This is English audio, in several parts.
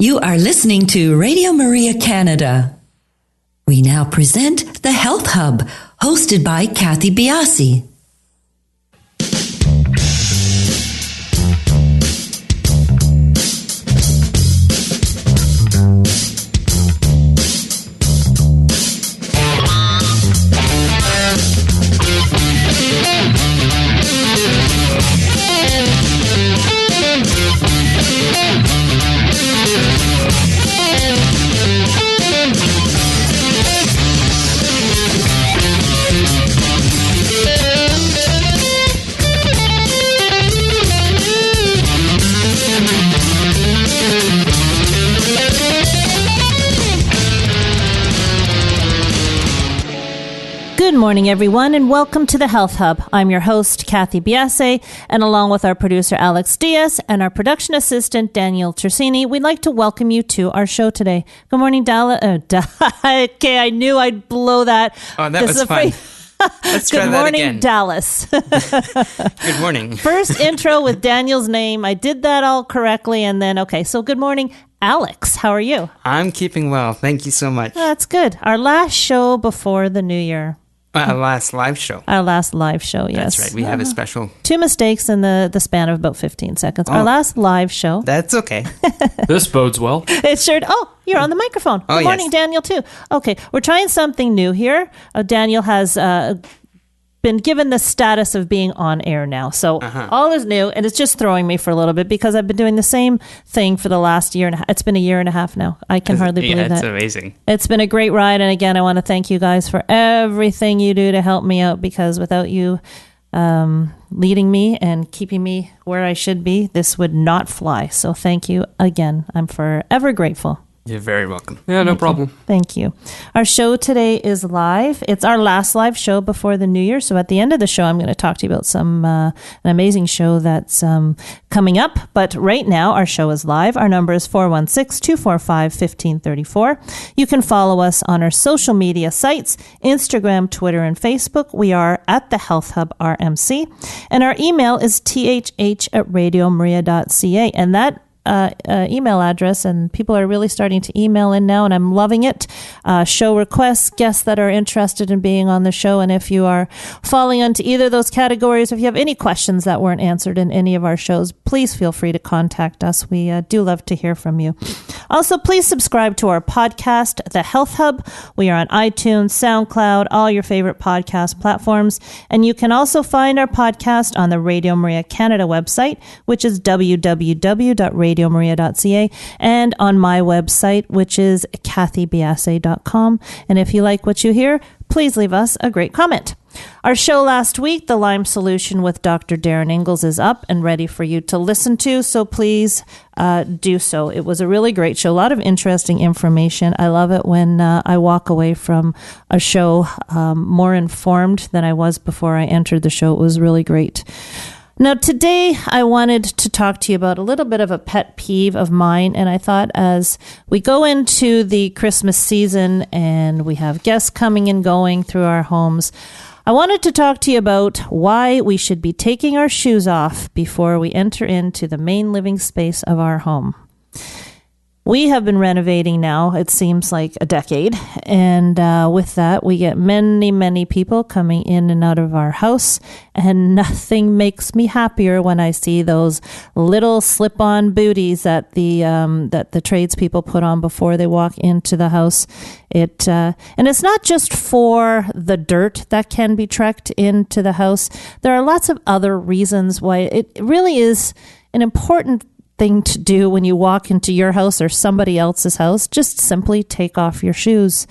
You are listening to Radio Maria Canada. We now present the Health Hub, hosted by Cathy Biase. Good morning, everyone, and welcome to the Health Hub. I'm your host, Cathy Biase, and along with our producer, Alex Diaz, and our production assistant, Daniel Tersini, we'd like to welcome you to our show today. Good morning, Dallas. Okay, I knew I'd blow that. Oh, that was fun. Let's try that again. Good morning, Dallas. Good morning. First intro with Daniel's name. I did that all correctly, and then, okay, so good morning, Alex. How are you? I'm keeping well. Thank you so much. That's good. Our last show before the new year. Our last live show. Our last live show, yes. That's right. We have a special... 2 mistakes in the span of about 15 seconds. Our last live show. That's okay. This bodes well. It sure... Oh, you're on the microphone. Good morning, yes. Daniel, too. Okay, we're trying something new here. Daniel has been given the status of being on air now. So all is new, and it's just throwing me for a little bit because I've been doing the same thing for the last year and a half. It's been a year and a half now. I can hardly believe that. It's amazing. It's been a great ride, and again, I want to thank you guys for everything you do to help me out, because without you leading me and keeping me where I should be, this would not fly. So thank you again. I'm forever grateful. You're very welcome. Yeah, no problem. Thank you. Our show today is live. It's our last live show before the new year. So at the end of the show, I'm going to talk to you about an amazing show that's coming up. But right now, our show is live. Our number is 416-245-1534. You can follow us on our social media sites, Instagram, Twitter, and Facebook. We are at the Health Hub RMC. And our email is thh@radiomaria.ca. And that email address, and people are really starting to email in now, and I'm loving it. Show requests, guests that are interested in being on the show, and if you are falling into either of those categories, if you have any questions that weren't answered in any of our shows, please feel free to contact us. We do love to hear from you. Also, please subscribe to our podcast, The Health Hub. We are on iTunes, SoundCloud, all your favorite podcast platforms, and you can also find our podcast on the Radio Maria Canada website, which is www.radiomaria.ca, and on my website, which is cathybiase.com. And if you like what you hear, please leave us a great comment. Our show last week, The Lyme Solution with Dr. Darren Ingalls, is up and ready for you to listen to, so please do so. It was a really great show, a lot of interesting information. I love it when I walk away from a show more informed than I was before I entered the show. It was really great. Now, today I wanted to talk to you about a little bit of a pet peeve of mine, and I thought as we go into the Christmas season and we have guests coming and going through our homes, I wanted to talk to you about why we should be taking our shoes off before we enter into the main living space of our home. We have been renovating now, it seems like a decade, and with that, we get many, many people coming in and out of our house, and nothing makes me happier when I see those little slip-on booties that the tradespeople put on before they walk into the house. And it's not just for the dirt that can be trekked into the house. There are lots of other reasons why it really is an important thing to do when you walk into your house or somebody else's house. Just simply take off your shoes.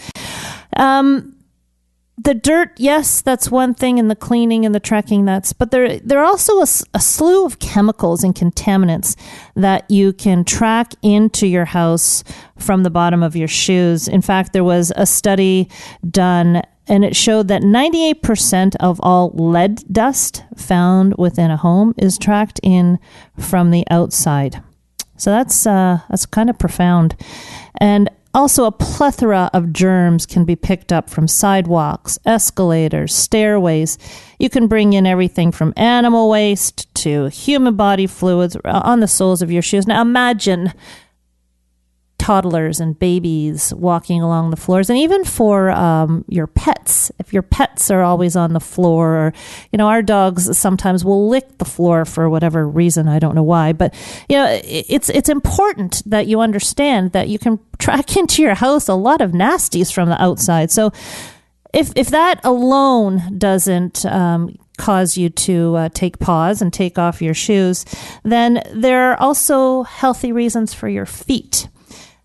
The dirt, yes, that's one thing, and the cleaning and the trekking, but there are also a slew of chemicals and contaminants that you can track into your house from the bottom of your shoes. In fact, there was a study done, and it showed that 98% of all lead dust found within a home is tracked in from the outside. So that's kind of profound. And also, a plethora of germs can be picked up from sidewalks, escalators, stairways. You can bring in everything from animal waste to human body fluids on the soles of your shoes. Now, imagine toddlers and babies walking along the floors, and even for your pets. If your pets are always on the floor, or, our dogs sometimes will lick the floor for whatever reason. I don't know why, but it's important that you understand that you can track into your house a lot of nasties from the outside. So if that alone doesn't cause you to take pause and take off your shoes, then there are also healthy reasons for your feet.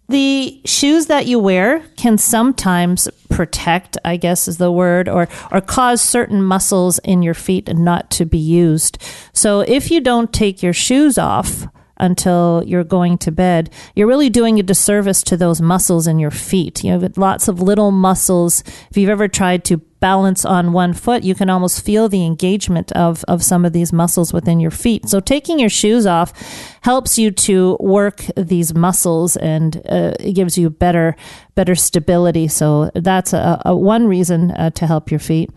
The shoes that you wear can sometimes protect, I guess is the word, or cause certain muscles in your feet not to be used. So if you don't take your shoes off until you're going to bed, you're really doing a disservice to those muscles in your feet. You have lots of little muscles. If you've ever tried to balance on one foot, you can almost feel the engagement of some of these muscles within your feet. So taking your shoes off helps you to work these muscles, and it gives you better stability. So that's a one reason to help your feet.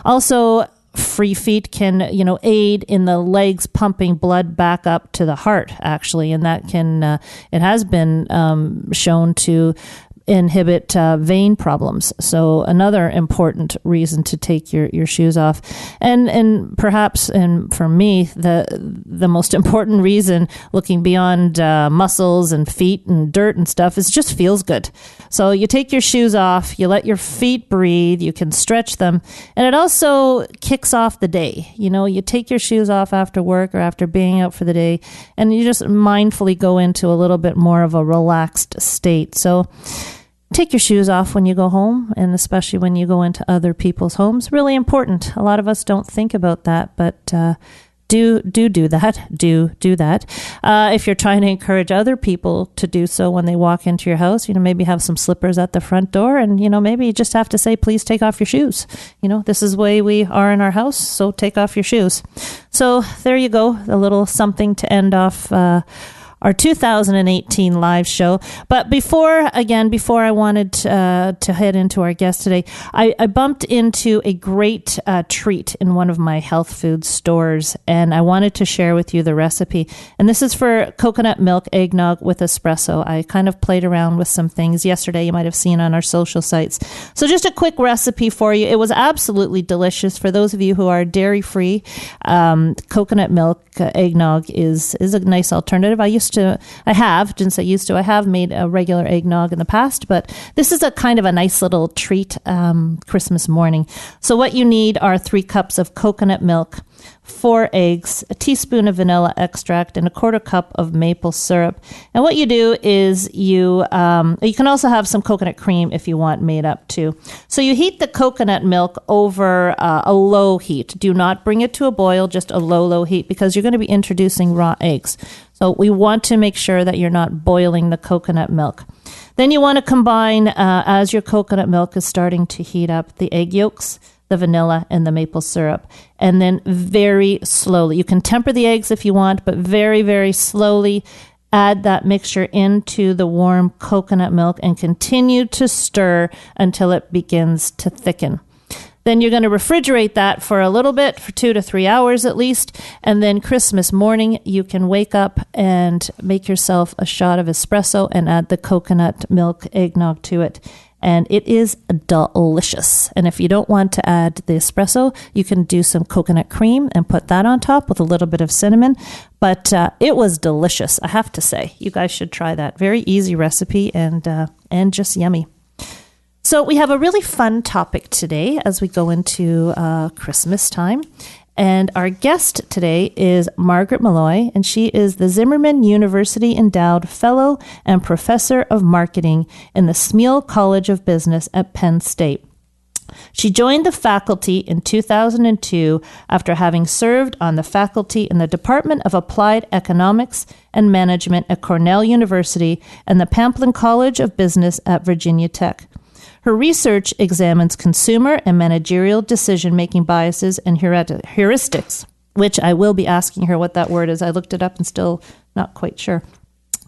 Also, free feet can, aid in the legs pumping blood back up to the heart, actually. And that can, it has been shown to inhibit vein problems. So another important reason to take your shoes off. And perhaps, and for me, the most important reason, looking beyond muscles and feet and dirt and stuff, is just feels good. So you take your shoes off, you let your feet breathe, you can stretch them, and it also kicks off the day. You take your shoes off after work or after being out for the day, and you just mindfully go into a little bit more of a relaxed state. So take your shoes off when you go home, and especially when you go into other people's homes. Really important. A lot of us don't think about that, but do that. Do that. If you're trying to encourage other people to do so when they walk into your house, maybe have some slippers at the front door, and maybe you just have to say, please take off your shoes. This is the way we are in our house, so take off your shoes. So there you go, a little something to end off our 2018 live show. But before I wanted to head into our guest today, I bumped into a great treat in one of my health food stores, and I wanted to share with you the recipe. And this is for coconut milk eggnog with espresso. I kind of played around with some things yesterday you might have seen on our social sites. So just a quick recipe for you. It was absolutely delicious. For those of you who are dairy-free, coconut milk eggnog is a nice alternative. I have made a regular eggnog in the past, but this is a kind of a nice little treat Christmas morning. So what you need are 3 cups of coconut milk, 4 eggs, a teaspoon of vanilla extract, and a 1/4 cup of maple syrup. And what you do is you can also have some coconut cream if you want made up too. So you heat the coconut milk over a low heat. Do not bring it to a boil, just a low heat, because you're going to be introducing raw eggs. So we want to make sure that you're not boiling the coconut milk. Then you want to combine, as your coconut milk is starting to heat up, the egg yolks, the vanilla, and the maple syrup. And then very slowly, you can temper the eggs if you want, but very, very slowly add that mixture into the warm coconut milk and continue to stir until it begins to thicken. Then you're going to refrigerate that for a little bit, for 2 to 3 hours at least. And then Christmas morning, you can wake up and make yourself a shot of espresso and add the coconut milk eggnog to it. And it is delicious. And if you don't want to add the espresso, you can do some coconut cream and put that on top with a little bit of cinnamon. But it was delicious, I have to say. You guys should try that. Very easy recipe and just yummy. So we have a really fun topic today as we go into Christmas time. And our guest today is Margaret Meloy, and she is the Zimmerman University Endowed Fellow and Professor of Marketing in the Smeal College of Business at Penn State. She joined the faculty in 2002 after having served on the faculty in the Department of Applied Economics and Management at Cornell University and the Pamplin College of Business at Virginia Tech. Her research examines consumer and managerial decision-making biases and heuristics, which I will be asking her what that word is. I looked it up and still not quite sure.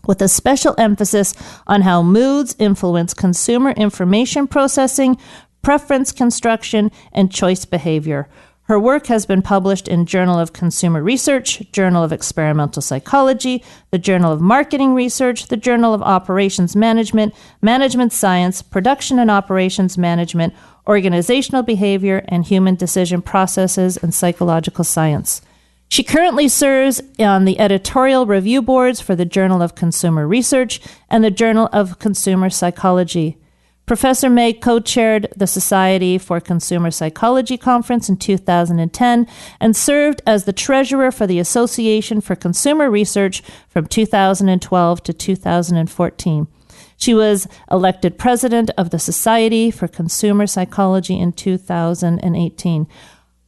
With a special emphasis on how moods influence consumer information processing, preference construction, and choice behavior. Her work has been published in Journal of Consumer Research, Journal of Experimental Psychology, the Journal of Marketing Research, the Journal of Operations Management, Management Science, Production and Operations Management, Organizational Behavior, and Human Decision Processes and Psychological Science. She currently serves on the editorial review boards for the Journal of Consumer Research and the Journal of Consumer Psychology. Professor May co-chaired the Society for Consumer Psychology Conference in 2010 and served as the treasurer for the Association for Consumer Research from 2012 to 2014. She was elected president of the Society for Consumer Psychology in 2018.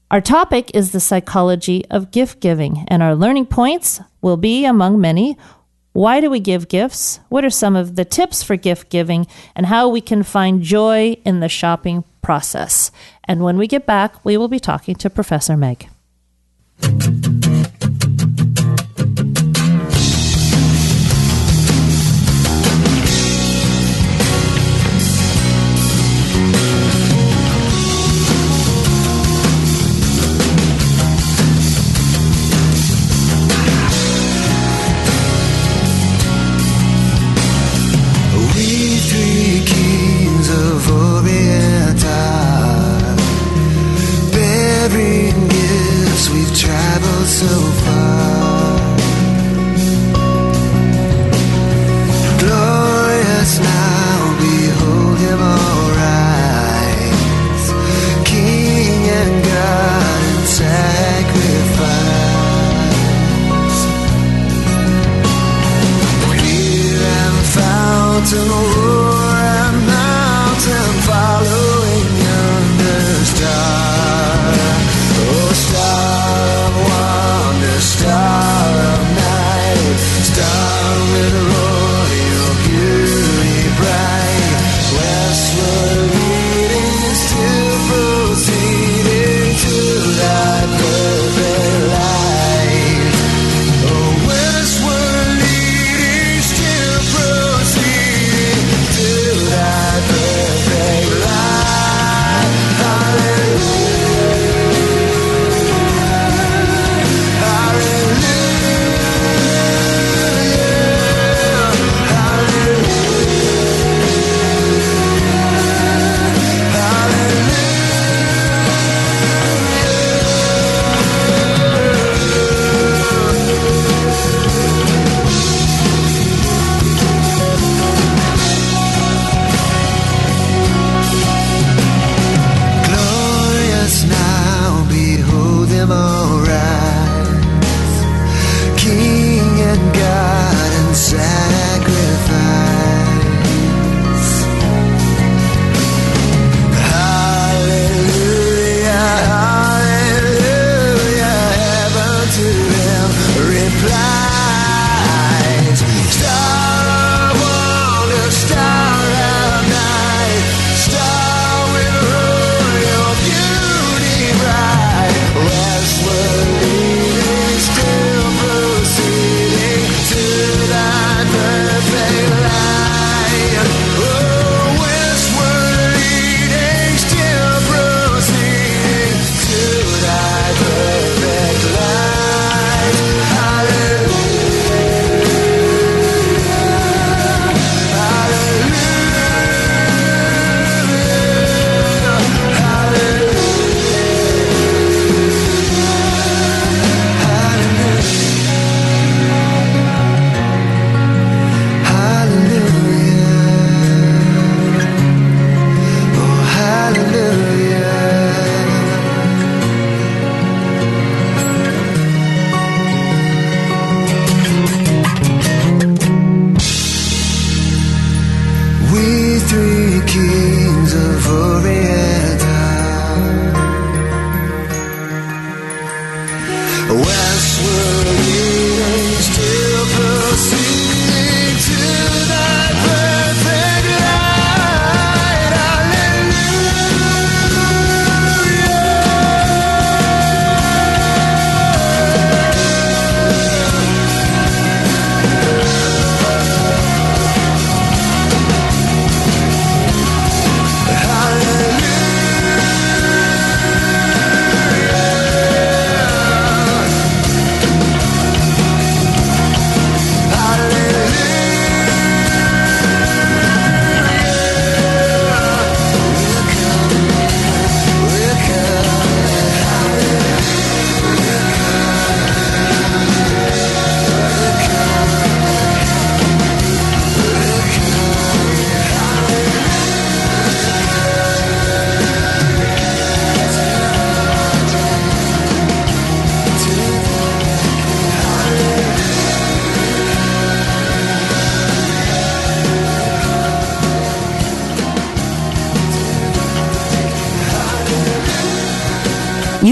Our topic is the psychology of gift giving, and our learning points will be, among many, why do we give gifts? What are some of the tips for gift giving, and how we can find joy in the shopping process? And when we get back, we will be talking to Professor Meg. So far, glorious now, behold him all rise, King and God in sacrifice. Clear and fountain, roar and mountain, following yonder star. Oh, star of wonder, star of night, star with royal beauty bright, westward leading, still proceeding to thy perfect light. Oh, westward leading, still proceeding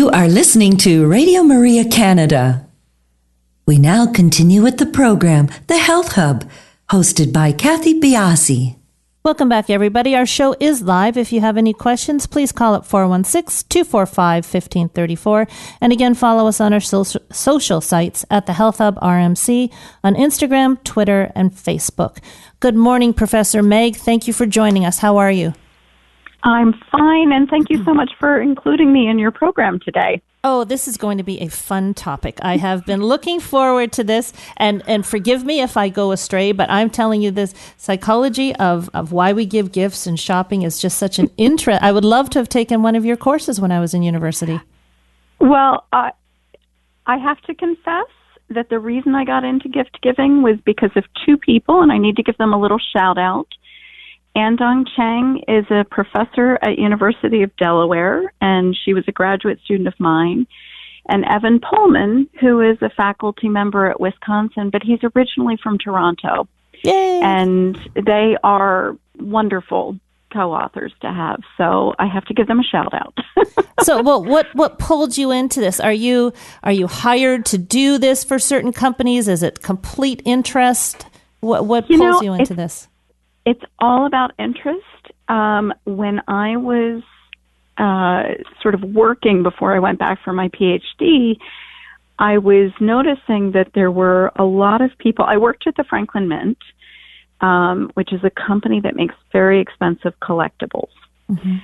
You are listening to Radio Maria Canada. We now continue with the program, The Health Hub, hosted by Cathy Biase. Welcome back, everybody. Our show is live. If you have any questions, please call at 416-245-1534. And again, follow us on our social sites at the Health Hub RMC on Instagram, Twitter, and Facebook. Good morning, Professor Meg. Thank you for joining us. How are you? I'm fine, and thank you so much for including me in your program today. Oh, this is going to be a fun topic. I have been looking forward to this, and forgive me if I go astray, but I'm telling you, this psychology of why we give gifts and shopping is just such an interest. I would love to have taken one of your courses when I was in university. Well, I have to confess that the reason I got into gift giving was because of two people, and I need to give them a little shout out. Andong Chang is a professor at University of Delaware, and she was a graduate student of mine. And Evan Pullman, who is a faculty member at Wisconsin, but he's originally from Toronto. Yay! And they are wonderful co-authors to have, so I have to give them a shout out. So, well, what pulled you into this? Are you hired to do this for certain companies? Is it complete interest? What pulls you into this? It's all about interest. When I was sort of working before I went back for my PhD, I was noticing that there were a lot of people. I worked at the Franklin Mint, which is a company that makes very expensive collectibles. Mm-hmm.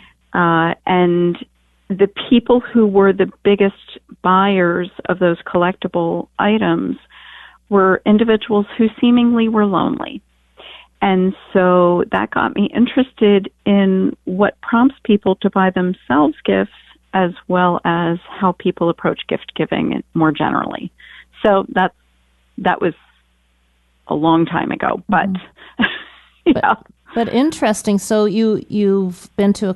And the people who were the biggest buyers of those collectible items were individuals who seemingly were lonely. And so that got me interested in what prompts people to buy themselves gifts, as well as how people approach gift giving more generally. So that was a long time ago, but yeah. But interesting. So you've been to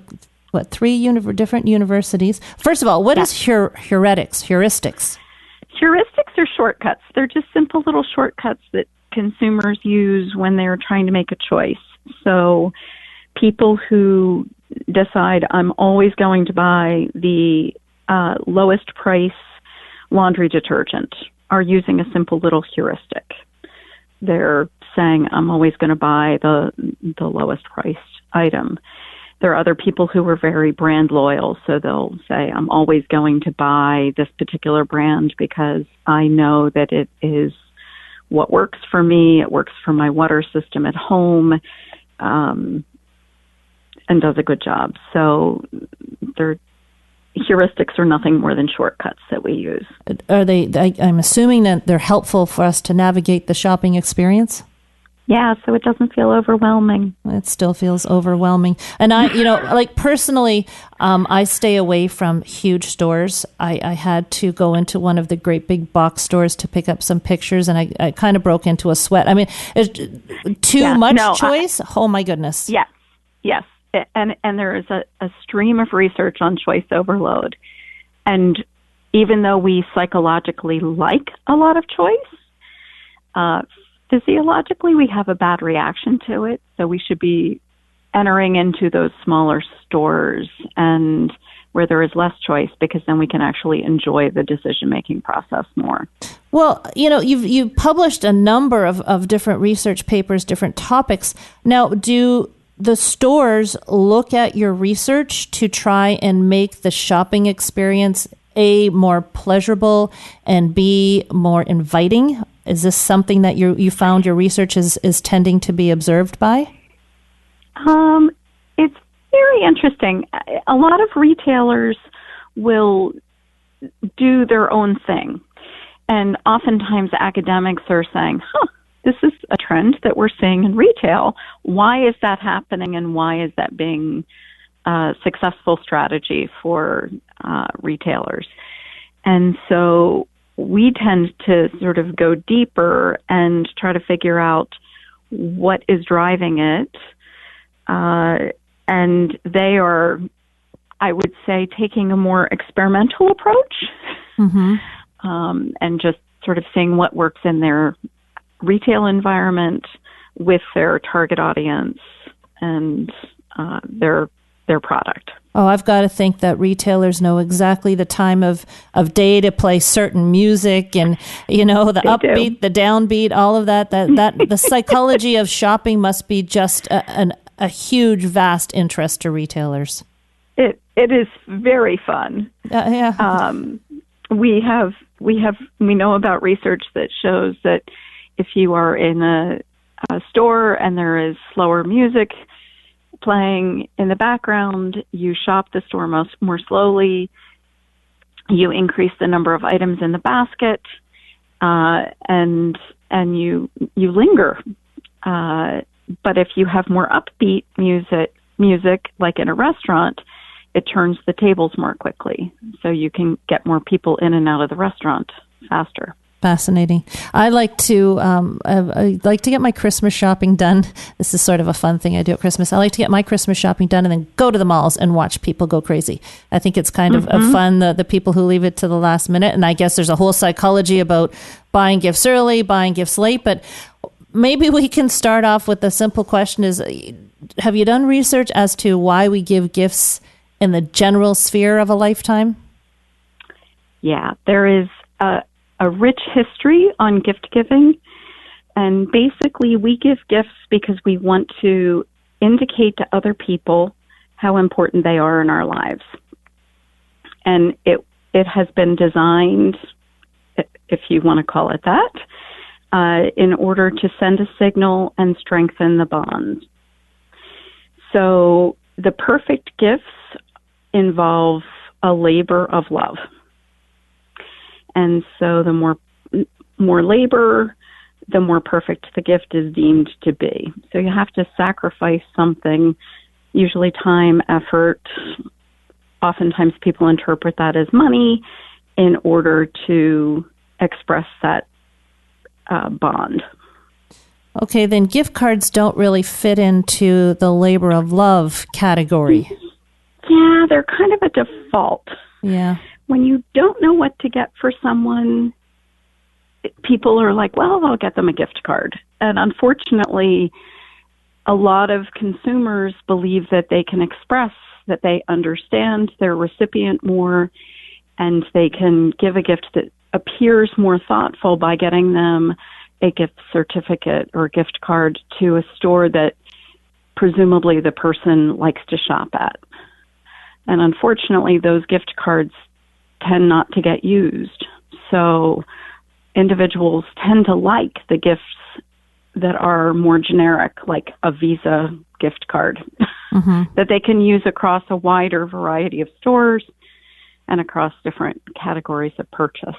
three different universities. First of all, what is heuristics? Heuristics are shortcuts. They're just simple little shortcuts that consumers use when they're trying to make a choice. So people who decide I'm always going to buy the lowest price laundry detergent are using a simple little heuristic. They're saying I'm always going to buy the lowest priced item. There are other people who are very brand loyal, so they'll say I'm always going to buy this particular brand because I know that it is what works for me, it works for my water system at home, and does a good job. So heuristics are nothing more than shortcuts that we use. Are they? I'm assuming that they're helpful for us to navigate the shopping experience? Yeah, so it doesn't feel overwhelming. It still feels overwhelming. And personally, I stay away from huge stores. I had to go into one of the great big box stores to pick up some pictures, and I kind of broke into a sweat. I mean, too much choice? Oh, my goodness. Yes. And there is a stream of research on choice overload. And even though we psychologically like a lot of choice, physiologically, we have a bad reaction to it, so we should be entering into those smaller stores and where there is less choice, because then we can actually enjoy the decision-making process more. Well, you've published a number of different research papers, different topics. Now, do the stores look at your research to try and make the shopping experience A, more pleasurable, and B, more inviting? Is this something that you found your research is tending to be observed by? It's very interesting. A lot of retailers will do their own thing. And oftentimes academics are saying, this is a trend that we're seeing in retail. Why is that happening, and why is that being a successful strategy for retailers? And so we tend to sort of go deeper and try to figure out what is driving it. And they are, I would say, taking a more experimental approach, mm-hmm. And just sort of seeing what works in their retail environment with their target audience and their product. Oh, I've got to think that retailers know exactly the time of day to play certain music, and the upbeat, the downbeat, all of that. That the psychology of shopping must be just a huge, vast interest to retailers. It is very fun. Yeah. We know about research that shows that if you are in a store and there is slower music playing in the background, you shop the store more slowly, you increase the number of items in the basket, and you linger. But if you have more upbeat music like in a restaurant, it turns the tables more quickly, so you can get more people in and out of the restaurant faster. Fascinating. I like to get my Christmas shopping done. This is sort of a fun thing I do at Christmas. I like to get my Christmas shopping done and then go to the malls and watch people go crazy. I think it's kind of fun, the people who leave it to the last minute. And I guess there's a whole psychology about buying gifts early, buying gifts late. But maybe we can start off with the simple question is, have you done research as to why we give gifts in the general sphere of a lifetime? Yeah, there is a rich history on gift giving, and basically we give gifts because we want to indicate to other people how important they are in our lives. And it has been designed, if you want to call it that, in order to send a signal and strengthen the bond. So the perfect gifts involve a labor of love. And so the more labor, the more perfect the gift is deemed to be. So you have to sacrifice something, usually time, effort. Oftentimes people interpret that as money in order to express that bond. Okay, then gift cards don't really fit into the labor of love category. Yeah, they're kind of a default. Yeah. When you don't know what to get for someone, people are like, well, I'll get them a gift card. And unfortunately, a lot of consumers believe that they can express that they understand their recipient more, and they can give a gift that appears more thoughtful by getting them a gift certificate or gift card to a store that presumably the person likes to shop at. And unfortunately, those gift cards tend not to get used. So individuals tend to like the gifts that are more generic, like a Visa gift card, that they can use across a wider variety of stores and across different categories of purchase.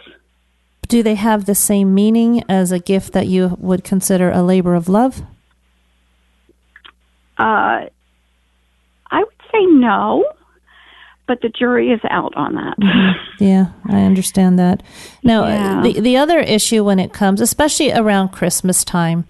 Do they have the same meaning as a gift that you would consider a labor of love? I would say no, but the jury is out on that. Yeah, I understand that. Now, the other issue when it comes, especially around Christmas time,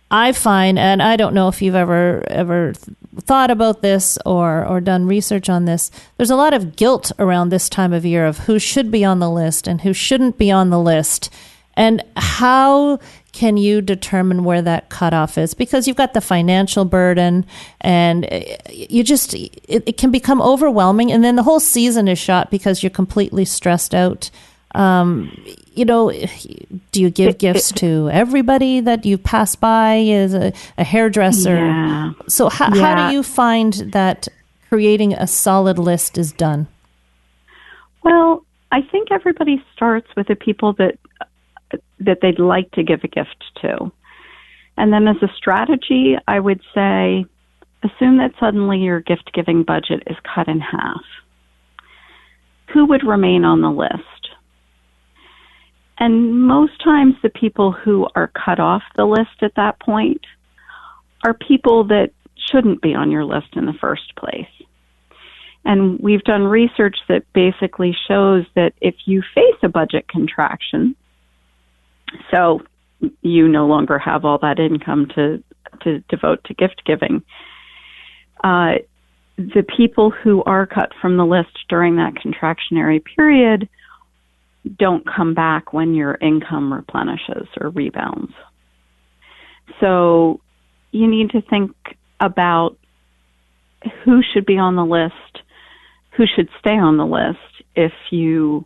I find, and I don't know if you've ever thought about this or done research on this, there's a lot of guilt around this time of year of who should be on the list and who shouldn't be on the list. And how can you determine where that cutoff is? Because you've got the financial burden, and it can become overwhelming. And then the whole season is shot because you're completely stressed out. Do you give gifts to everybody that you pass by as a hairdresser? Yeah. So how do you find that creating a solid list is done? Well, I think everybody starts with the people that they'd like to give a gift to. And then as a strategy, I would say, assume that suddenly your gift-giving budget is cut in half. Who would remain on the list? And most times the people who are cut off the list at that point are people that shouldn't be on your list in the first place. And we've done research that basically shows that if you face a budget contraction, so you no longer have all that income to devote to gift giving, the people who are cut from the list during that contractionary period don't come back when your income replenishes or rebounds. So you need to think about who should be on the list, who should stay on the list if you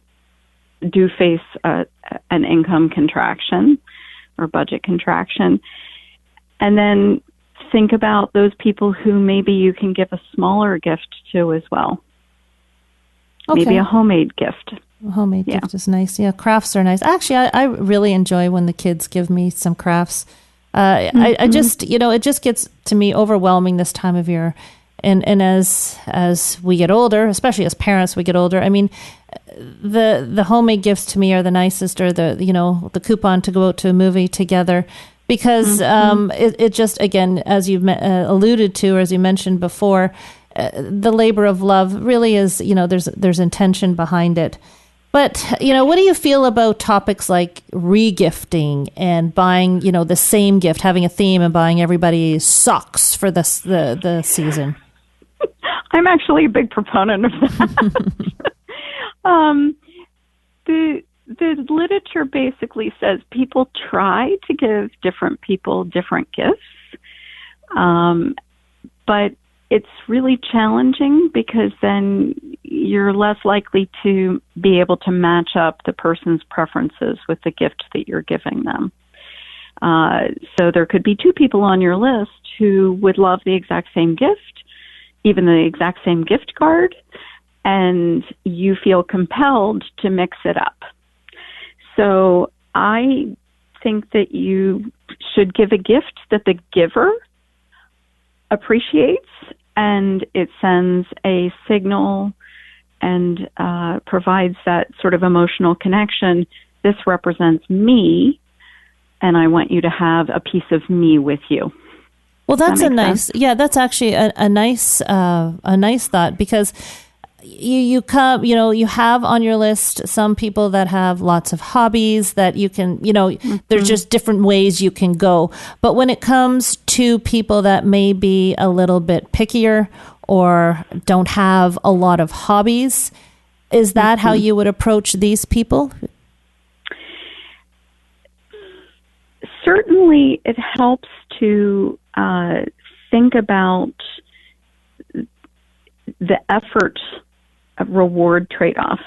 do face an income contraction or budget contraction. And then think about those people who maybe you can give a smaller gift to as well. Okay. Maybe a homemade gift. A homemade gift is nice. Yeah, crafts are nice. Actually, I really enjoy when the kids give me some crafts. I just, it just gets to me overwhelming this time of year. And as we get older, especially as parents, we get older. I mean, the homemade gifts to me are the nicest, or the coupon to go out to a movie together, because it just, again, as you've alluded to, or as you mentioned before, the labor of love really is, there's intention behind it. But, what do you feel about topics like regifting and buying, the same gift, having a theme and buying everybody socks for the season? I'm actually a big proponent of that. The literature basically says people try to give different people different gifts, but it's really challenging because then you're less likely to be able to match up the person's preferences with the gift that you're giving them. So there could be two people on your list who would love the exact same gift, even the exact same gift card, and you feel compelled to mix it up. So I think that you should give a gift that the giver appreciates, and it sends a signal and provides that sort of emotional connection. This represents me, and I want you to have a piece of me with you. Well, that's that's actually a nice thought, because you have on your list some people that have lots of hobbies that you can, there's just different ways you can go. But when it comes to people that may be a little bit pickier or don't have a lot of hobbies, is that how you would approach these people? Certainly, it helps to think about the effort reward trade-off.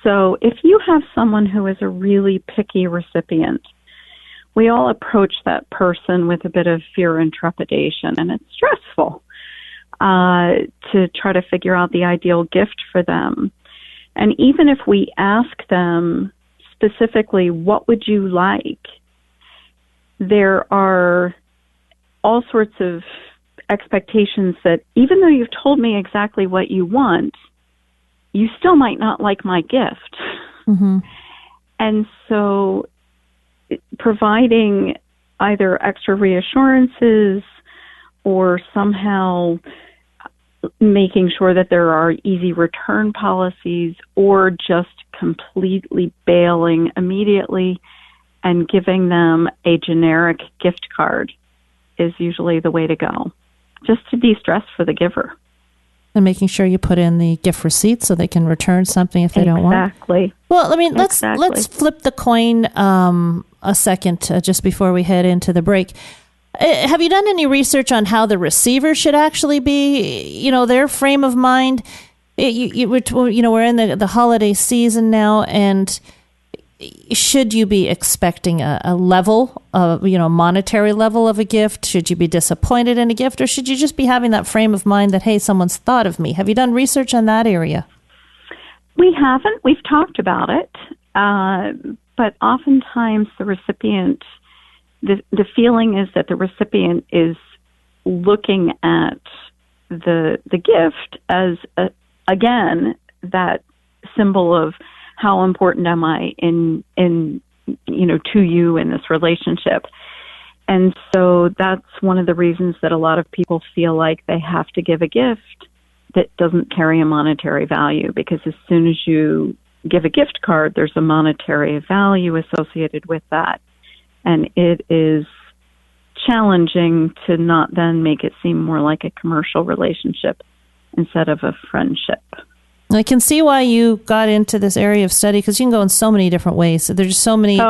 So if you have someone who is a really picky recipient, we all approach that person with a bit of fear and trepidation, and it's stressful to try to figure out the ideal gift for them. And even if we ask them specifically, what would you like? There are all sorts of expectations that even though you've told me exactly what you want, you still might not like my gift. Mm-hmm. And so providing either extra reassurances or somehow making sure that there are easy return policies, or just completely bailing immediately and giving them a generic gift card is usually the way to go, just to de-stress for the giver. And making sure you put in the gift receipt so they can return something if they don't want. Exactly. Well, I mean, let's flip the coin a second just before we head into the break. Have you done any research on how the receiver should actually be, their frame of mind? We're in the holiday season now, and should you be expecting a level of, monetary level of a gift? Should you be disappointed in a gift, or should you just be having that frame of mind that, hey, someone's thought of me? Have you done research on that area? We haven't. We've talked about it. But oftentimes the recipient, the feeling is that the recipient is looking at the gift as, again, that symbol of how important am I in to you in this relationship. And so that's one of the reasons that a lot of people feel like they have to give a gift that doesn't carry a monetary value, because as soon as you give a gift card, there's a monetary value associated with that. And it is challenging to not then make it seem more like a commercial relationship instead of a friendship. I can see why you got into this area of study, because you can go in so many different ways. So there's so many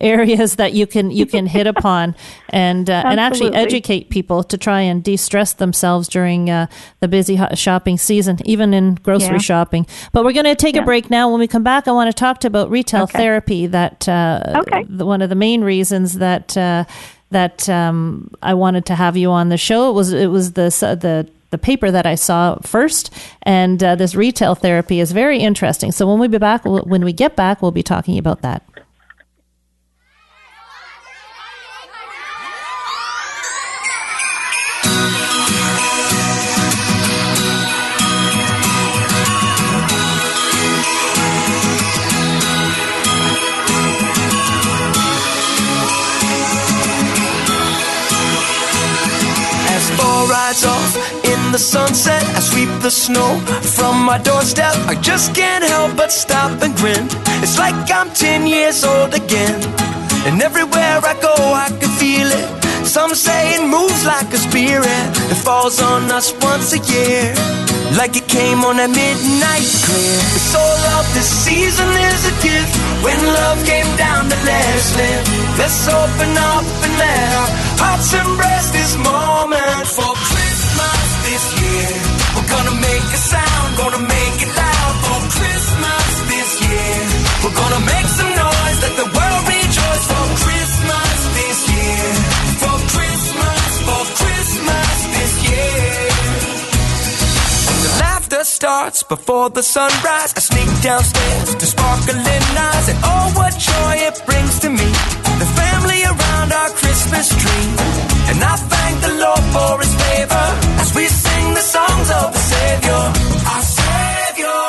areas that you can hit upon, and actually educate people to try and de-stress themselves during the busy shopping season, even in grocery shopping. But we're going to take a break now. When we come back, I want to talk about retail therapy. That one of the main reasons that I wanted to have you on the show. It was the paper that I saw first, and this retail therapy is very interesting. So when we get back, we'll be talking about that. Rides off in the sunset, I sweep the snow from my doorstep. I just can't help but stop and grin. It's like I'm 10 years old again. And everywhere I go I can feel it. Some say it moves like a spirit that falls on us once a year, like it came on a midnight clear. It's all love, this season is a gift. When love came down to let us live, let's open up and let our hearts embrace this moment. For Christmas this year, we're gonna make a sound, gonna make it loud. For Christmas this year, we're gonna make some noise, let the world rejoice. For Christmas this year, for Christmas this year. Laughter starts before the sunrise. I sneak downstairs to sparkling eyes, and oh, what joy it brings to me. The family around our Christmas tree, and I thank the Lord for His favor as we sing the songs of the Savior, our Savior.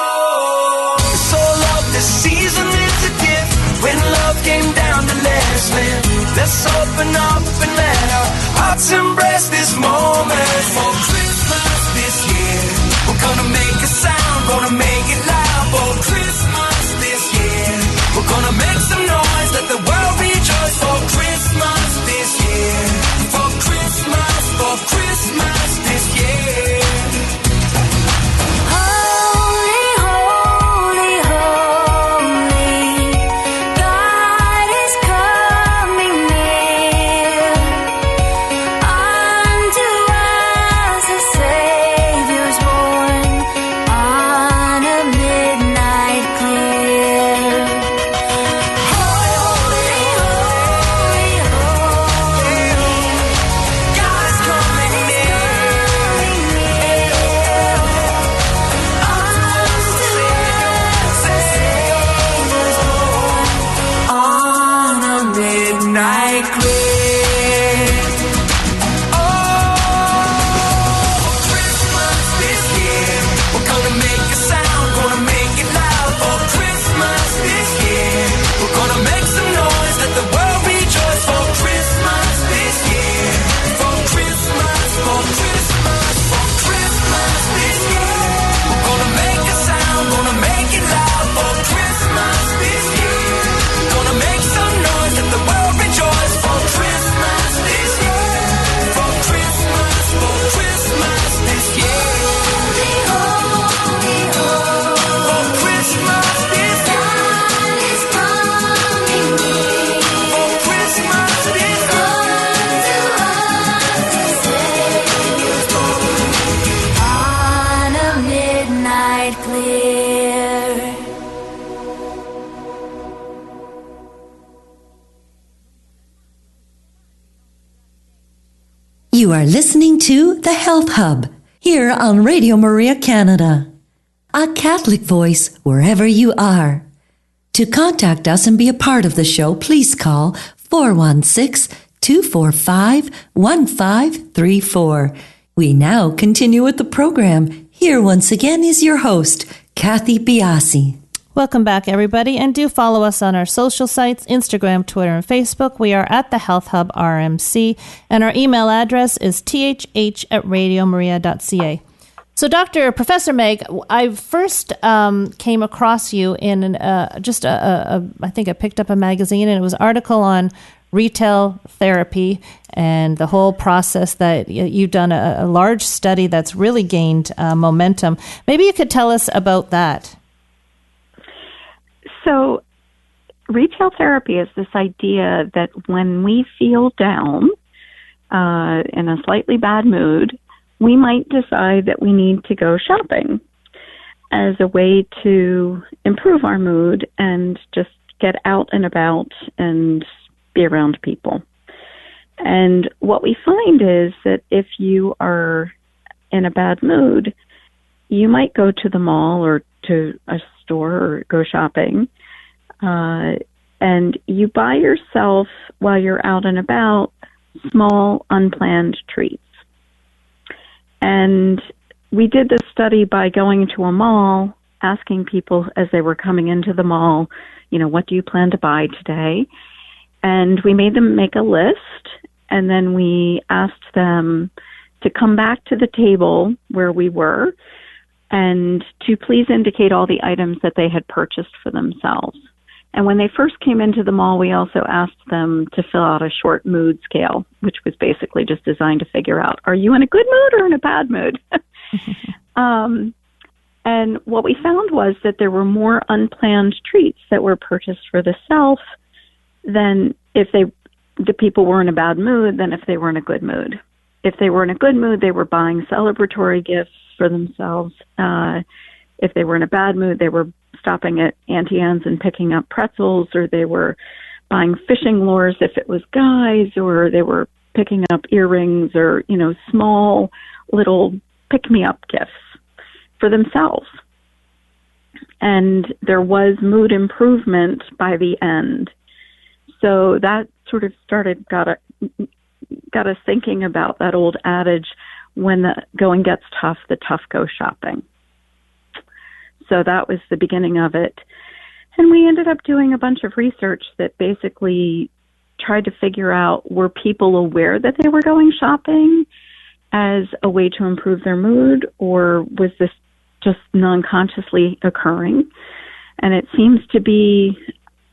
It's all love, this season is a gift. When love came down to let us live, let's open up and let our hearts embrace this moment. For Christmas this year, we're gonna make a sound, gonna make it loud. For Christmas this year, we're gonna make some noise, let the world rejoice. For Christmas this year, for Christmas this year. Holy, holy, holy, God is coming near. Unto us a Savior's born on a midnight clear. Holy, holy, holy, God is coming near. on a Midnight clear. Oh, Christmas this year, we're gonna make a sound, gonna make it loud. For Christmas this year, we're gonna make some noise, let the world rejoice. For Christmas this year, for Christmas this year, we're gonna make a sound, gonna make it loud. For Christmas this year, gonna make some noise, let the world rejoice. For Christmas this year, for Christmas this year, for Christmas this year, for Christmas this year. on a midnight clear. You are listening to The Health Hub here on Radio Maria Canada. A Catholic voice wherever you are. To contact us and be a part of the show, please call 416-245-1534. We now continue with the program. Here once again is your host, Cathy Biase. Welcome back, everybody, and do follow us on our social sites, Instagram, Twitter, and Facebook. We are at the Health Hub RMC, and our email address is thh@radiomaria.ca. So, Professor Meg, I first came across you in I think I picked up a magazine, and it was an article on retail therapy and the whole process that you've done a large study that's really gained momentum. Maybe you could tell us about that. So retail therapy is this idea that when we feel down, in a slightly bad mood, we might decide that we need to go shopping as a way to improve our mood and just get out and about and be around people. And what we find is that if you are in a bad mood, you might go to the mall or to a store or go shopping, and you buy yourself, while you're out and about, small, unplanned treats. And we did this study by going to a mall, asking people as they were coming into the mall, what do you plan to buy today? And we made them make a list, and then we asked them to come back to the table where we were and to please indicate all the items that they had purchased for themselves. And when they first came into the mall, we also asked them to fill out a short mood scale, which was basically just designed to figure out, are you in a good mood or in a bad mood? And what we found was that there were more unplanned treats that were purchased for the self than if the people were in a bad mood than if they were in a good mood. If they were in a good mood, they were buying celebratory gifts for themselves. If they were in a bad mood, they were stopping at Auntie Anne's and picking up pretzels, or they were buying fishing lures if it was guys, or they were picking up earrings or, small little pick-me-up gifts for themselves. And there was mood improvement by the end. So that sort of got us thinking about that old adage, when the going gets tough, the tough go shopping. So that was the beginning of it. And we ended up doing a bunch of research that basically tried to figure out, were people aware that they were going shopping as a way to improve their mood, or was this just non-consciously occurring? And it seems to be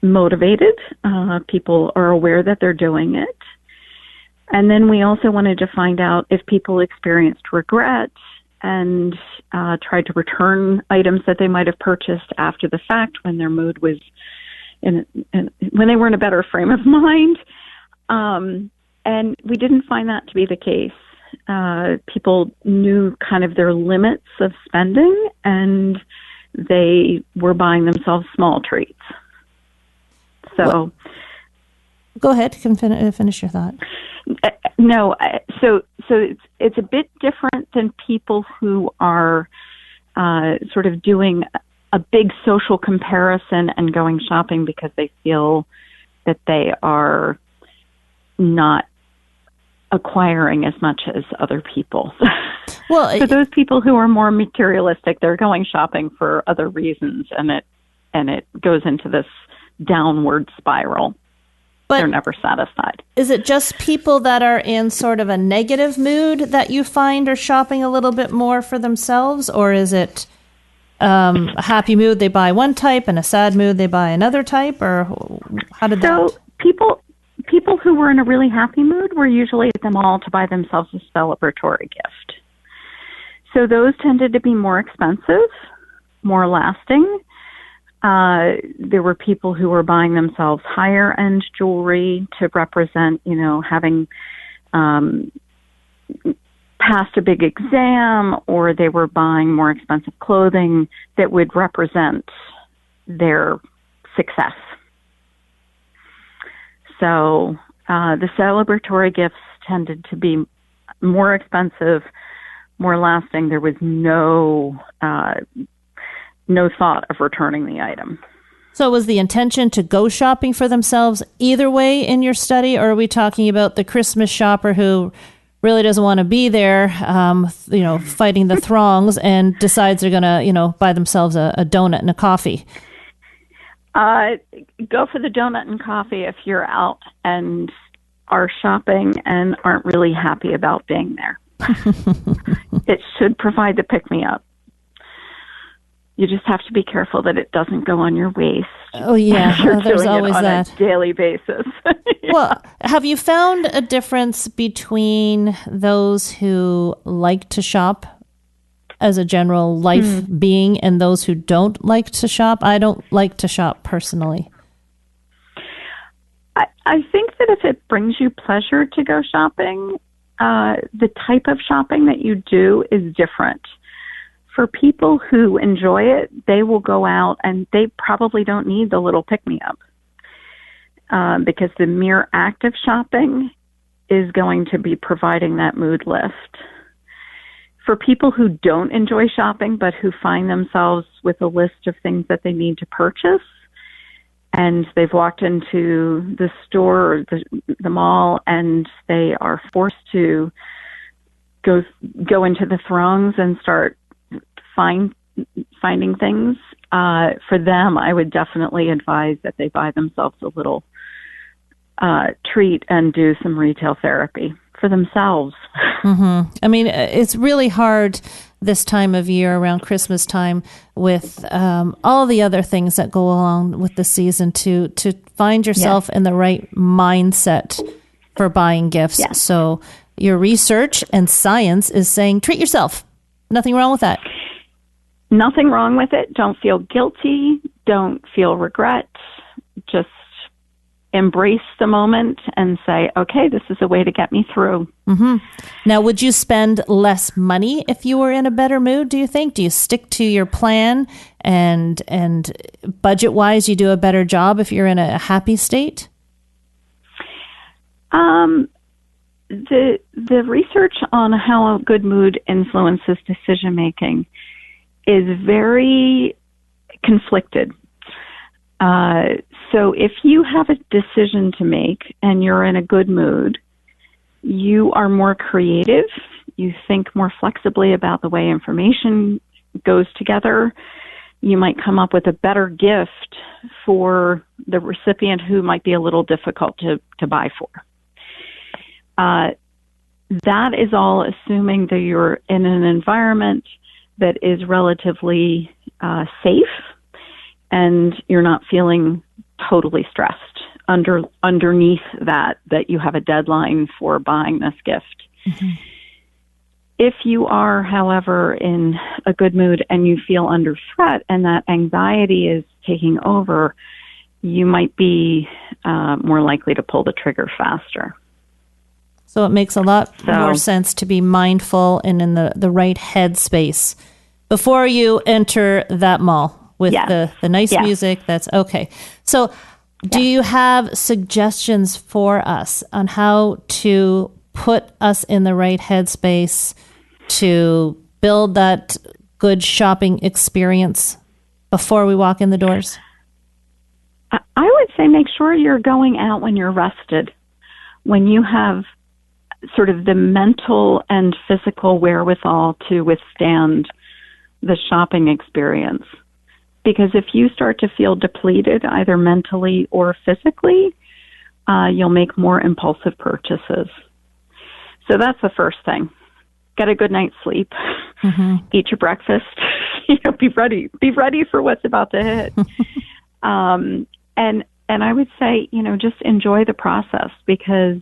motivated. People are aware that they're doing it. And then we also wanted to find out if people experienced regret and tried to return items that they might have purchased after the fact when their mood was when they were in a better frame of mind. And we didn't find that to be the case. People knew kind of their limits of spending, and they were buying themselves small treats. So, go ahead. You can finish your thought. No, so it's a bit different than people who are sort of doing a big social comparison and going shopping because they feel that they are not acquiring as much as other people. Well, so those people who are more materialistic, they're going shopping for other reasons, and it goes into this downward spiral. But they're never satisfied. Is it just people that are in sort of a negative mood that you find are shopping a little bit more for themselves? Or is it a happy mood, they buy one type, and a sad mood, they buy another type? Or how did that? So people who were in a really happy mood were usually at the mall to buy themselves a celebratory gift. So those tended to be more expensive, more lasting. There were people who were buying themselves higher end jewelry to represent, having passed a big exam, or they were buying more expensive clothing that would represent their success. So the celebratory gifts tended to be more expensive, more lasting. There was no thought of returning the item. So was the intention to go shopping for themselves either way in your study, or are we talking about the Christmas shopper who really doesn't want to be there, fighting the throngs, and decides they're going to, buy themselves a donut and a coffee? Go for the donut and coffee if you're out and are shopping and aren't really happy about being there. It should provide the pick-me-up. You just have to be careful that it doesn't go on your waist. Oh, yeah. You're There's doing always it on that. a daily basis. Well, have you found a difference between those who like to shop as a general life being and those who don't like to shop? I don't like to shop personally. I think that if it brings you pleasure to go shopping, the type of shopping that you do is different. For people who enjoy it, they will go out and they probably don't need the little pick-me-up because the mere act of shopping is going to be providing that mood lift. For people who don't enjoy shopping but who find themselves with a list of things that they need to purchase, and they've walked into the store or the mall and they are forced to go into the throngs and start finding things, for them, I would definitely advise that they buy themselves a little treat and do some retail therapy for themselves. Mm-hmm. I mean, it's really hard this time of year around Christmas time with all the other things that go along with the season to find yourself in the right mindset for buying gifts. Yes. So your research and science is saying treat yourself. Nothing wrong with that. Nothing wrong with it. Don't feel guilty. Don't feel regret. Just embrace the moment and say, okay, this is a way to get me through. Mm-hmm. Now, would you spend less money if you were in a better mood, do you think? Do you stick to your plan and budget-wise, you do a better job if you're in a happy state? The research on how a good mood influences decision-making is very conflicted. So if you have a decision to make and you're in a good mood, you are more creative. You think more flexibly about the way information goes together. You might come up with a better gift for the recipient who might be a little difficult to buy for. That is all assuming that you're in an environment that is relatively safe and you're not feeling totally stressed underneath that you have a deadline for buying this gift. Mm-hmm. If you are, however, in a good mood and you feel under threat and that anxiety is taking over, you might be more likely to pull the trigger faster. So it makes a lot more sense to be mindful and in the right headspace before you enter that mall with the nice music. That's okay. So do you have suggestions for us on how to put us in the right headspace to build that good shopping experience before we walk in the doors? I would say make sure you're going out when you're rested, when you have sort of the mental and physical wherewithal to withstand the shopping experience. Because if you start to feel depleted, either mentally or physically, you'll make more impulsive purchases. So that's the first thing. Get a good night's sleep. Mm-hmm. Eat your breakfast. Be ready. Be ready for what's about to hit. And I would say, just enjoy the process, because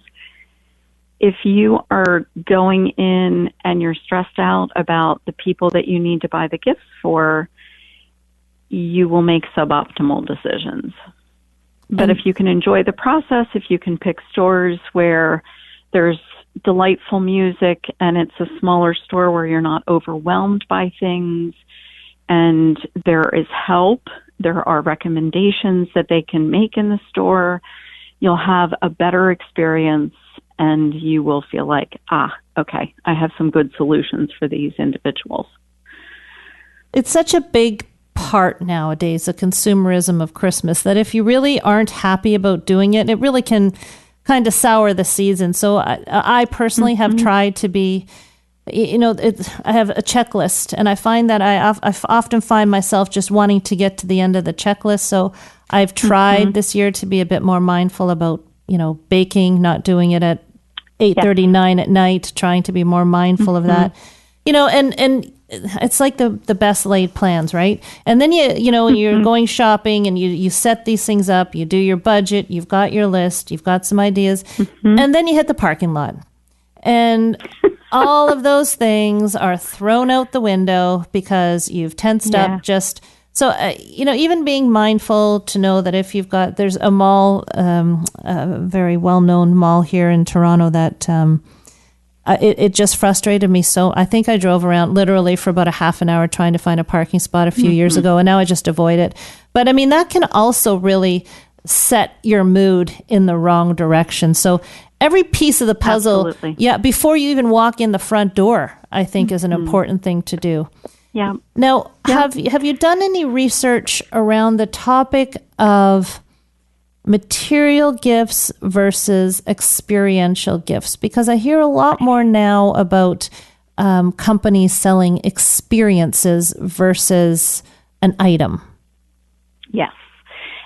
if you are going in and you're stressed out about the people that you need to buy the gifts for, you will make suboptimal decisions. But if you can enjoy the process, if you can pick stores where there's delightful music and it's a smaller store where you're not overwhelmed by things and there is help, there are recommendations that they can make in the store, you'll have a better experience and you will feel like, okay, I have some good solutions for these individuals. It's such a big part nowadays, the consumerism of Christmas, that if you really aren't happy about doing it, it really can kind of sour the season. So I personally have tried to be, I have a checklist, and I find that I often find myself just wanting to get to the end of the checklist. So I've tried this year to be a bit more mindful about, baking, not doing it at 8:39 at night, trying to be more mindful of that. and it's like the best laid plans, right? And then when you're going shopping and you set these things up, you do your budget, you've got your list, you've got some ideas, and then you hit the parking lot. And all of those things are thrown out the window because you've tensed up just... So, even being mindful to know that if there's a mall, a very well-known mall here in Toronto that... It just frustrated me. So I think I drove around literally for about a half an hour trying to find a parking spot a few years ago, and now I just avoid it. But I mean, that can also really set your mood in the wrong direction. So every piece of the puzzle, before you even walk in the front door, I think is an important thing to do. Yeah. Now, have you done any research around the topic of material gifts versus experiential gifts? Because I hear a lot more now about companies selling experiences versus an item. Yes.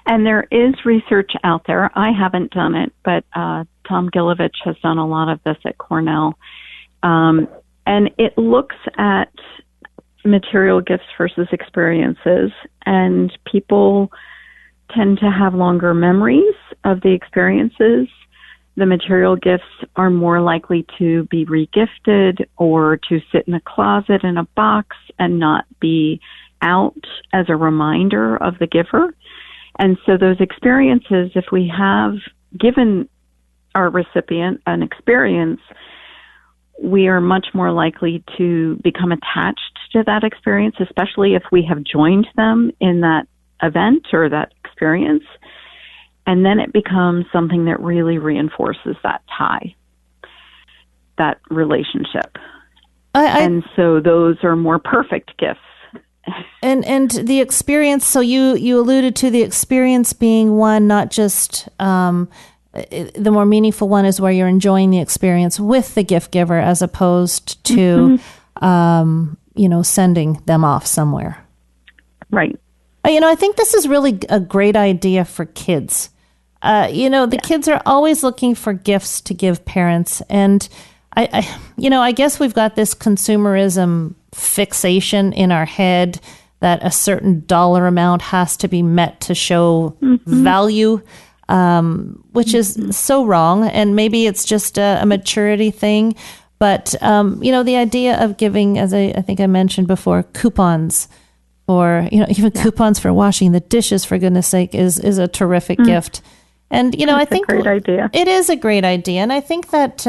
And there is research out there. I haven't done it, but Tom Gilovich has done a lot of this at Cornell. And it looks at material gifts versus experiences, and people tend to have longer memories of the experiences. The material gifts are more likely to be regifted or to sit in a closet in a box and not be out as a reminder of the giver. And so those experiences, if we have given our recipient an experience, we are much more likely to become attached to that experience, especially if we have joined them in that event or that experience, and then it becomes something that really reinforces that tie, that relationship. And so those are more perfect gifts. And the experience, so you alluded to the experience being one, not just the more meaningful one is where you're enjoying the experience with the gift giver as opposed to sending them off somewhere. Right. I think this is really a great idea for kids. The kids are always looking for gifts to give parents. And I guess we've got this consumerism fixation in our head that a certain dollar amount has to be met to show value, which is so wrong. And maybe it's just a maturity thing. But, the idea of giving, as I think I mentioned before, coupons, or even coupons for washing the dishes, for goodness sake, is a terrific gift. And I think a great idea. It is a great idea, and I think that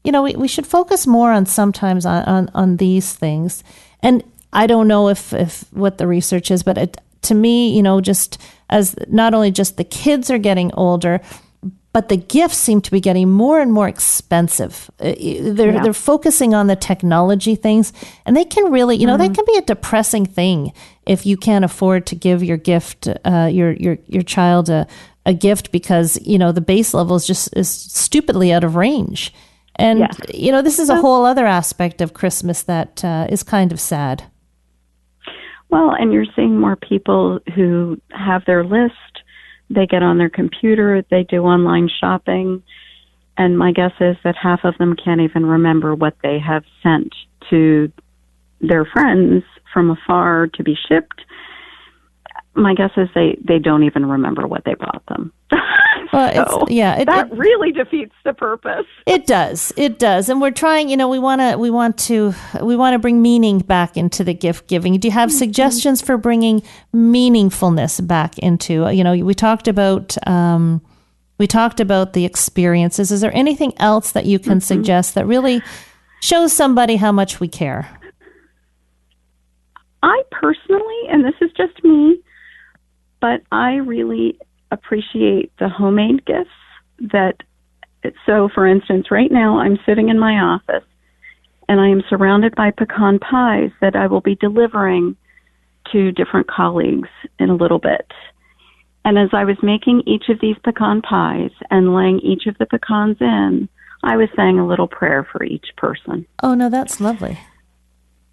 we should focus more on sometimes on these things. And I don't know if what the research is, but to me, just as not only just the kids are getting older, but the gifts seem to be getting more and more expensive. They're focusing on the technology things, and they can really, that can be a depressing thing if you can't afford to give your gift, your child a gift because the base level is stupidly out of range. And this is a whole other aspect of Christmas that is kind of sad. Well, and you're seeing more people who have their list. They get on their computer, they do online shopping, and my guess is that half of them can't even remember what they have sent to their friends from afar to be shipped. My guess is they don't even remember what they bought them. Well, that really defeats the purpose. It does, and we're trying. We want to bring meaning back into the gift giving. Do you have suggestions for bringing meaningfulness back into? We talked about the experiences. Is there anything else that you can suggest that really shows somebody how much we care? I personally, and this is just me, but I really appreciate the homemade gifts so for instance, right now I'm sitting in my office and I am surrounded by pecan pies that I will be delivering to different colleagues in a little bit. And as I was making each of these pecan pies and laying each of the pecans in, I was saying a little prayer for each person. Oh, no, that's lovely.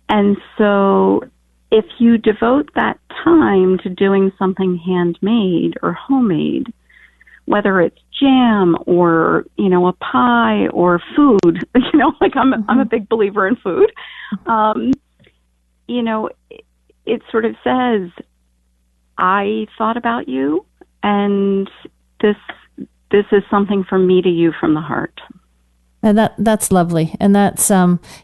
And so if you devote that time to doing something handmade or homemade, whether it's jam or, a pie or food, like I'm a big believer in food. It sort of says, I thought about you, and this is something from me to you from the heart. And that's lovely. And that's,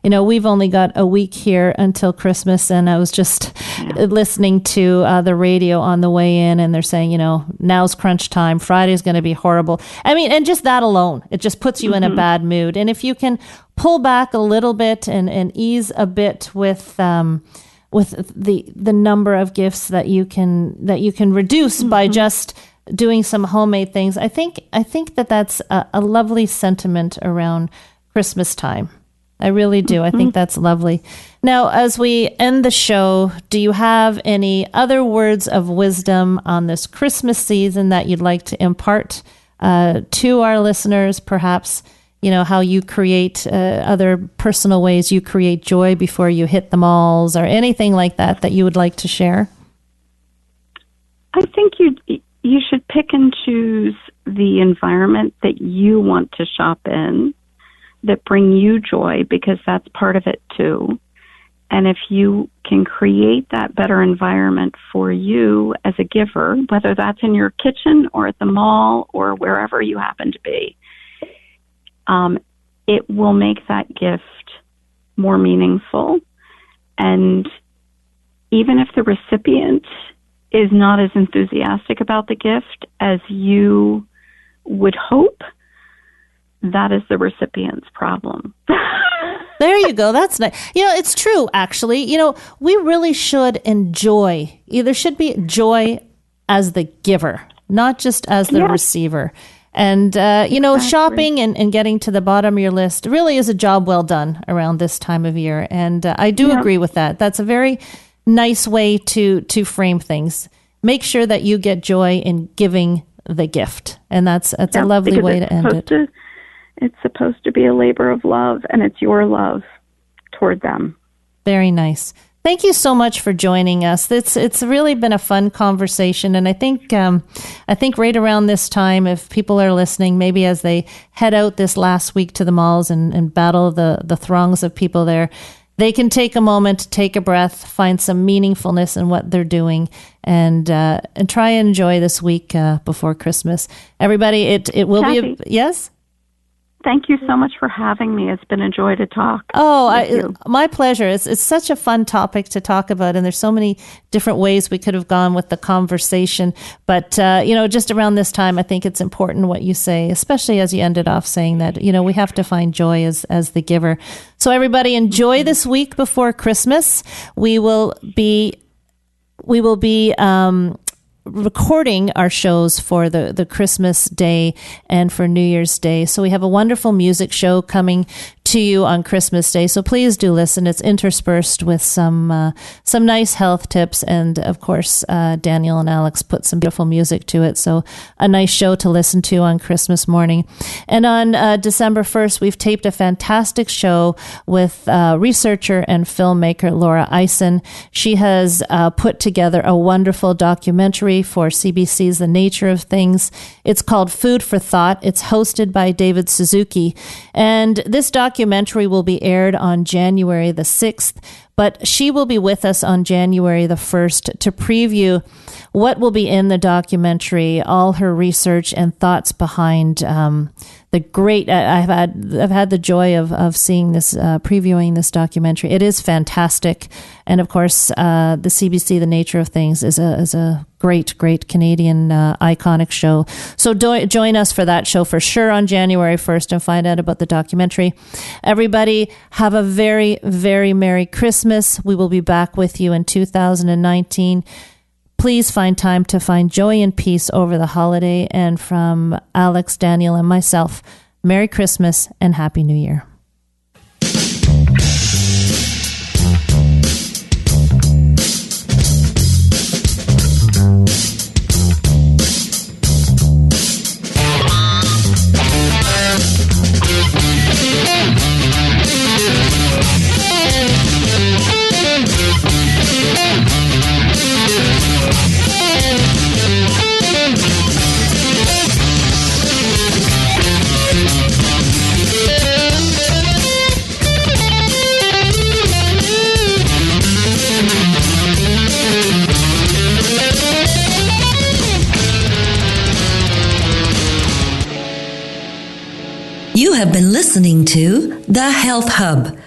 we've only got a week here until Christmas. And I was just listening to the radio on the way in, and they're saying, now's crunch time. Friday's going to be horrible. I mean, and just that alone, it just puts you in a bad mood. And if you can pull back a little bit and ease a bit with the number of gifts that you can reduce by just doing some homemade things. I think that's a lovely sentiment around Christmas time. I really do. I think that's lovely. Now, as we end the show, do you have any other words of wisdom on this Christmas season that you'd like to impart to our listeners? Perhaps, how you create other personal ways you create joy before you hit the malls, or anything like that you would like to share? I think you should pick and choose the environment that you want to shop in that bring you joy, because that's part of it too. And if you can create that better environment for you as a giver, whether that's in your kitchen or at the mall or wherever you happen to be, it will make that gift more meaningful. And even if the recipient is not as enthusiastic about the gift as you would hope, that is the recipient's problem. There you go. That's nice. It's true, actually. We really should enjoy. There should be joy as the giver, not just as the receiver. And, exactly. Shopping and getting to the bottom of your list really is a job well done around this time of year. And I do agree with that. That's a very nice way to frame things. Make sure that you get joy in giving the gift. And that's a lovely way to end it. It's supposed to be a labor of love, and it's your love toward them. Very nice. Thank you so much for joining us. It's really been a fun conversation, and I think right around this time, if people are listening, maybe as they head out this last week to the malls and battle the throngs of people there, they can take a moment, take a breath, find some meaningfulness in what they're doing, and try and enjoy this week before Christmas. Everybody, it will Cathy, be yes. Thank you so much for having me. It's been a joy to talk. Oh, my pleasure. It's such a fun topic to talk about, and there's so many different ways we could have gone with the conversation. But, just around this time, I think it's important what you say, especially as you ended off saying that, we have to find joy as the giver. So everybody, enjoy this week before Christmas. We will be recording our shows for the Christmas Day and for New Year's Day. So we have a wonderful music show coming to you on Christmas Day. So please do listen. It's interspersed with some nice health tips. And of course, Daniel and Alex put some beautiful music to it. So a nice show to listen to on Christmas morning. And on December 1st, we've taped a fantastic show with researcher and filmmaker Laura Eisen. She has put together a wonderful documentary for CBC's The Nature of Things. It's called Food for Thought. It's hosted by David Suzuki. And this documentary will be aired on January the 6th, but she will be with us on January the 1st to preview what will be in the documentary, all her research and thoughts behind the great. I've had the joy of seeing this, previewing this documentary. It is fantastic, and of course, the CBC, The Nature of Things, is a great Canadian iconic show. So join us for that show for sure on January 1st and find out about the documentary. Everybody, have a very, very Merry Christmas. We will be back with you in 2019. Please find time to find joy and peace over the holiday. And from Alex, Daniel, and myself, Merry Christmas and Happy New Year. You have been listening to The Health Hub